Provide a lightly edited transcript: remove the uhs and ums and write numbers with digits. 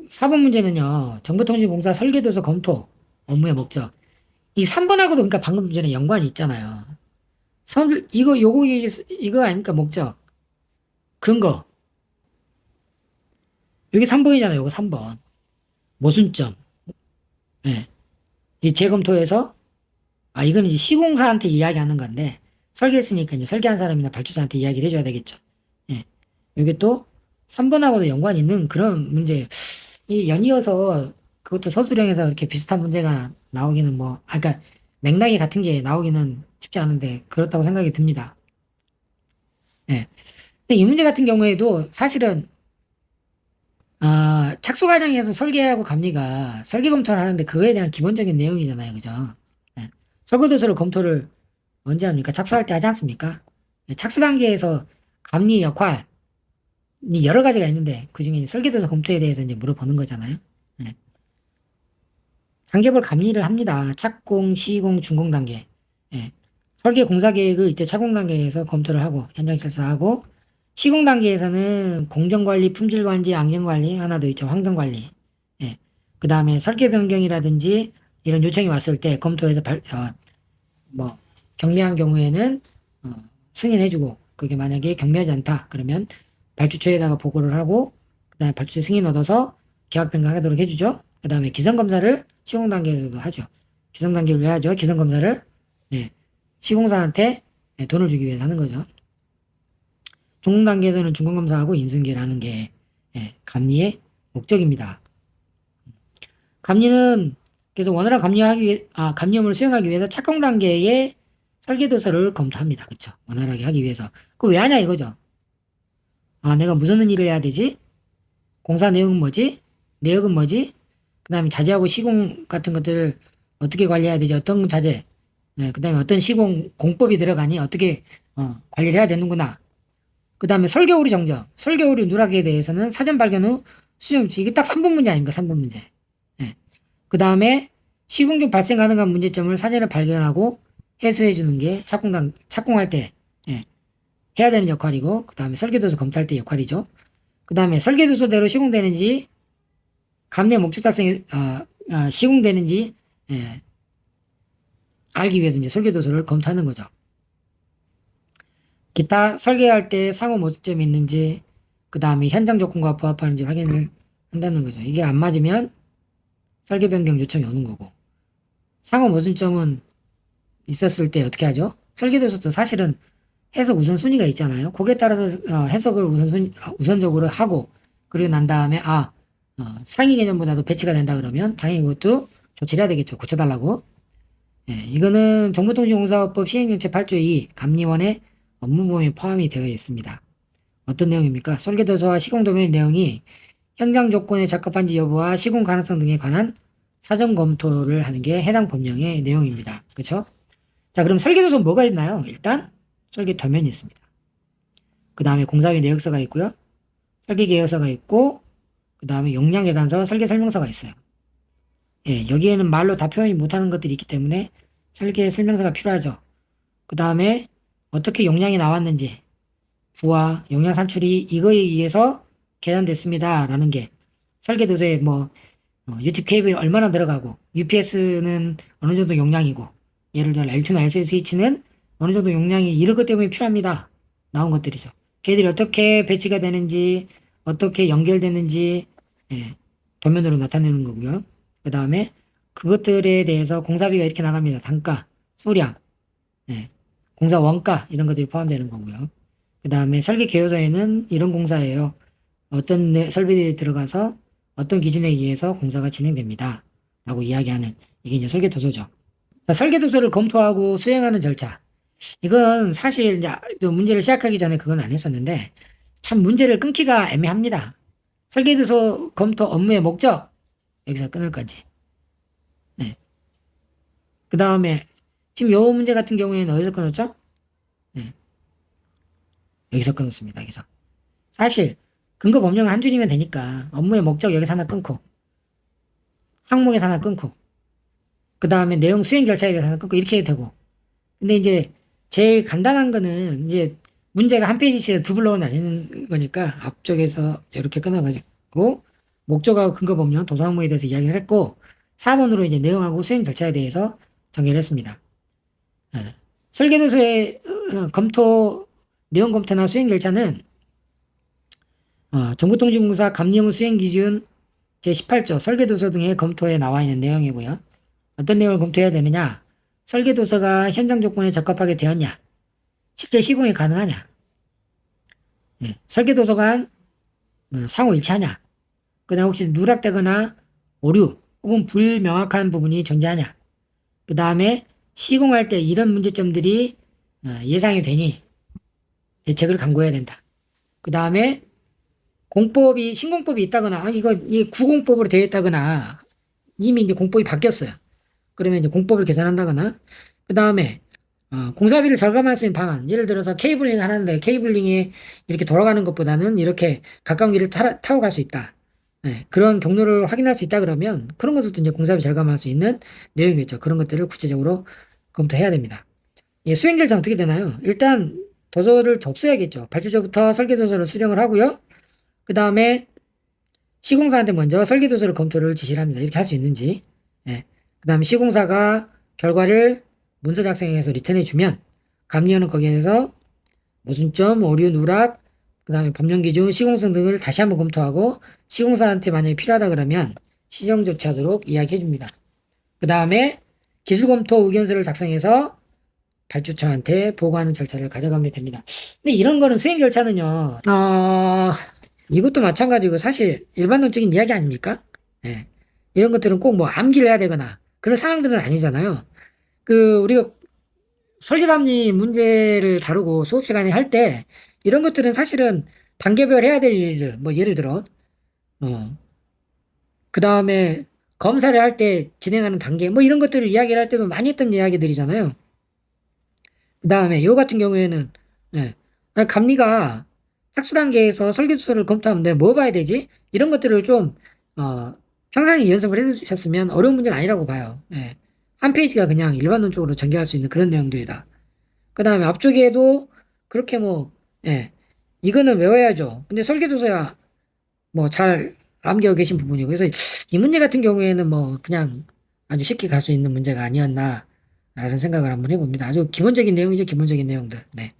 4번 문제는요. 정보통신공사 설계도서 검토 업무의 목적. 이 3번하고도 그러니까 방금 전에 연관이 있잖아요. 이거 아닙니까? 목적. 근거. 여기 3번이잖아요. 요거 3번. 모순점. 예. 이 재검토에서 이건 이제 시공사한테 이야기하는 건데 설계했으니까 이제 설계한 사람이나 발주사한테 이야기를 해줘야 되겠죠. 예. 요게 또 3번하고도 연관이 있는 그런 문제. 이 연이어서 그것도 서술형에서 이렇게 비슷한 문제가 나오기는 그러니까 맥락이 같은 게 나오기는 쉽지 않은데 그렇다고 생각이 듭니다. 예. 근데 이 문제 같은 경우에도 사실은 착수 과정에서 설계하고 감리가 설계 검토를 하는데 그거에 대한 기본적인 내용이잖아요. 그죠? 예. 설계도서를 검토를 언제 합니까? 착수할 때 하지 않습니까? 예, 착수 단계에서 감리 역할이 여러 가지가 있는데 그중에 설계도서 검토에 대해서 이제 물어보는 거잖아요. 예. 단계별 감리를 합니다. 착공, 시공, 준공 단계. 예. 설계 공사 계획을 이때 착공 단계에서 검토를 하고 현장 실사하고 시공 단계에서는 공정관리, 품질관리, 안전관리 하나 더 있죠. 환경관리. 예. 그 다음에 설계 변경이라든지 이런 요청이 왔을 때 검토해서 뭐 경미한 경우에는 어, 승인해주고 그게 만약에 경미하지 않다 그러면 발주처에다가 보고를 하고 그다음에 발주처 승인 얻어서 계약 변경하도록 해주죠. 그다음에 기성 검사를 시공 단계에서도 하죠. 기성 단계를 왜 하죠? 기성 검사를 네, 시공사한테 돈을 주기 위해서 하는 거죠. 종공 단계에서는 중공 검사하고 인수인계를 하는 게 감리의 목적입니다. 감리는 그래서 원활한 감리 업무를 수행하기 위해서 착공 단계에 설계도서를 검토합니다. 그쵸? 원활하게 하기 위해서. 그거 왜 하냐 이거죠. 내가 무슨 일을 해야 되지? 공사 내용은 뭐지? 내역은 뭐지? 그 다음에 자재하고 시공 같은 것들을 어떻게 관리해야 되지? 어떤 자재? 그 다음에 어떤 시공 공법이 들어가니? 어떻게 관리를 해야 되는구나. 그 다음에 설계 오류 정정. 설계 오류 누락에 대해서는 사전 발견 후 수정. 이게 딱 3번 문제 아닙니까? 3번 문제. 예. 그 다음에 시공 중 발생 가능한 문제점을 사전에 발견하고 해소해 주는 게 착공할 때 예, 해야 되는 역할이고 그 다음에 설계도서 검토할 때 역할이죠. 그 다음에 설계도서대로 시공되는지 감내 목적 달성이 시공되는지 예, 알기 위해서 이제 설계도서를 검토하는 거죠. 기타 설계할 때 상호 모순점이 있는지 그 다음에 현장 조건과 부합하는지 확인을 한다는 거죠. 이게 안 맞으면 설계 변경 요청이 오는 거고 상호 모순점은 있었을 때 어떻게 하죠? 설계도서도 사실은 해석 우선순위가 있잖아요. 거기에 따라서 해석을 우선적으로 하고 그리고 난 다음에 상위 개념보다도 배치가 된다 그러면 당연히 그것도 조치를 해야 되겠죠. 고쳐달라고. 예, 이거는 정보통신공사법 시행령 제8조 2 감리원의 업무범위에 포함이 되어 있습니다. 어떤 내용입니까? 설계도서와 시공도면 내용이 현장 조건에 적합한지 여부와 시공 가능성 등에 관한 사전 검토를 하는 게 해당 법령의 내용입니다. 그렇죠? 자, 그럼 설계도서 뭐가 있나요? 일단 설계 도면이 있습니다. 그 다음에 공사비 내역서가 있고요. 설계 계획서가 있고 그 다음에 용량 계산서, 설계 설명서가 있어요. 예, 여기에는 말로 다 표현이 못하는 것들이 있기 때문에 설계 설명서가 필요하죠. 그 다음에 어떻게 용량이 나왔는지 부하, 용량 산출이 이거에 의해서 계산됐습니다. 라는 게 설계도서에 UT 케이블이 얼마나 들어가고 UPS는 어느 정도 용량이고 예를 들어 L2나 LC 스위치는 어느 정도 용량이 이럴 것 때문에 필요합니다. 나온 것들이죠. 걔들이 어떻게 배치가 되는지 어떻게 연결되는지 도면으로 나타내는 거고요. 그 다음에 그것들에 대해서 공사비가 이렇게 나갑니다. 단가, 수량, 예, 공사 원가 이런 것들이 포함되는 거고요. 그 다음에 설계 계획서에는 이런 공사예요. 어떤 설비들이 들어가서 어떤 기준에 의해서 공사가 진행됩니다. 라고 이야기하는 이게 이제 설계 도서죠. 자, 설계 도서를 검토하고 수행하는 절차. 이건 사실 이제 문제를 시작하기 전에 그건 안 했었는데 참 문제를 끊기가 애매합니다. 설계 도서 검토 업무의 목적 여기서 끊을 건지. 네. 그 다음에 지금 요 문제 같은 경우에는 어디서 끊었죠? 네. 여기서 끊었습니다. 여기서. 사실 근거 법령 한 줄이면 되니까 업무의 목적 여기서 하나 끊고 항목에서 하나 끊고 그 다음에 내용 수행 절차에 대해서 하나 끊고 이렇게 해도 되고 근데 이제 제일 간단한 거는 이제 문제가 한 페이지씩 두 블록은 아닌 거니까 앞쪽에서 이렇게 끊어가지고 목적하고 근거 법령, 도서 항목에 대해서 이야기를 했고 4번으로 이제 내용하고 수행 절차에 대해서 정의를 했습니다. 예. 설계도서의 검토 내용 검토나 수행 절차는 정보통신공사 감리의무 수행 기준 제18조 설계도서 등의 검토에 나와 있는 내용이고요. 어떤 내용을 검토해야 되느냐? 설계도서가 현장 조건에 적합하게 되었냐? 실제 시공이 가능하냐? 예. 설계도서가 상호 일치하냐? 그다음 혹시 누락되거나 오류 혹은 불명확한 부분이 존재하냐? 그 다음에 시공할 때 이런 문제점들이 예상이 되니 대책을 강구해야 된다. 그 다음에 신공법이 있다거나, 이 구공법으로 되어 있다거나, 이미 이제 공법이 바뀌었어요. 그러면 이제 공법을 개선한다거나, 그 다음에, 공사비를 절감할 수 있는 방안. 예를 들어서 케이블링 하는데 케이블링이 이렇게 돌아가는 것보다는 이렇게 가까운 길을 타고 갈 수 있다. 네, 그런 경로를 확인할 수 있다 그러면 그런 것들도 이제 공사비 절감할 수 있는 내용이겠죠. 그런 것들을 구체적으로 검토해야 됩니다. 예, 수행 절차 어떻게 되나요? 일단 도서를 접수해야겠죠. 발주처부터 설계도서를 수령을 하고요. 그 다음에 시공사한테 먼저 설계도서를 검토를 지시를 합니다. 이렇게 할 수 있는지. 예. 그 다음에 시공사가 결과를 문서 작성해서 리턴해주면 감리원은 거기에서 모순점, 오류, 누락, 그 다음에 법령 기준, 시공성 등을 다시 한번 검토하고 시공사한테 만약에 필요하다 그러면 시정 조치하도록 이야기해줍니다. 그 다음에 기술 검토 의견서를 작성해서 발주처한테 보고하는 절차를 가져가면 됩니다. 근데 이런 거는 수행 절차는요, 이것도 마찬가지고 사실 일반론적인 이야기 아닙니까? 예. 이런 것들은 꼭 뭐 암기를 해야 되거나 그런 상황들은 아니잖아요. 우리가 설계담리 문제를 다루고 수업 시간에 할 때 이런 것들은 사실은 단계별 해야 될 일들, 뭐 예를 들어, 그 다음에 검사를 할 때 진행하는 단계, 뭐 이런 것들을 이야기를 할 때도 많이 했던 이야기들이잖아요. 그 다음에 요 같은 경우에는, 예. 감리가 착수 단계에서 설계도서를 검토하는데 뭐 봐야 되지? 이런 것들을 좀, 평상시 연습을 해주셨으면 어려운 문제는 아니라고 봐요. 예. 한 페이지가 그냥 일반론적으로 전개할 수 있는 그런 내용들이다. 그 다음에 앞쪽에도 그렇게 뭐, 예. 이거는 외워야죠. 근데 설계도서야 뭐 잘 암기하고 계신 부분이고. 그래서 이 문제 같은 경우에는 뭐 그냥 아주 쉽게 갈 수 있는 문제가 아니었나. 라는 생각을 한번 해봅니다. 아주 기본적인 내용이죠, 기본적인 내용들. 네.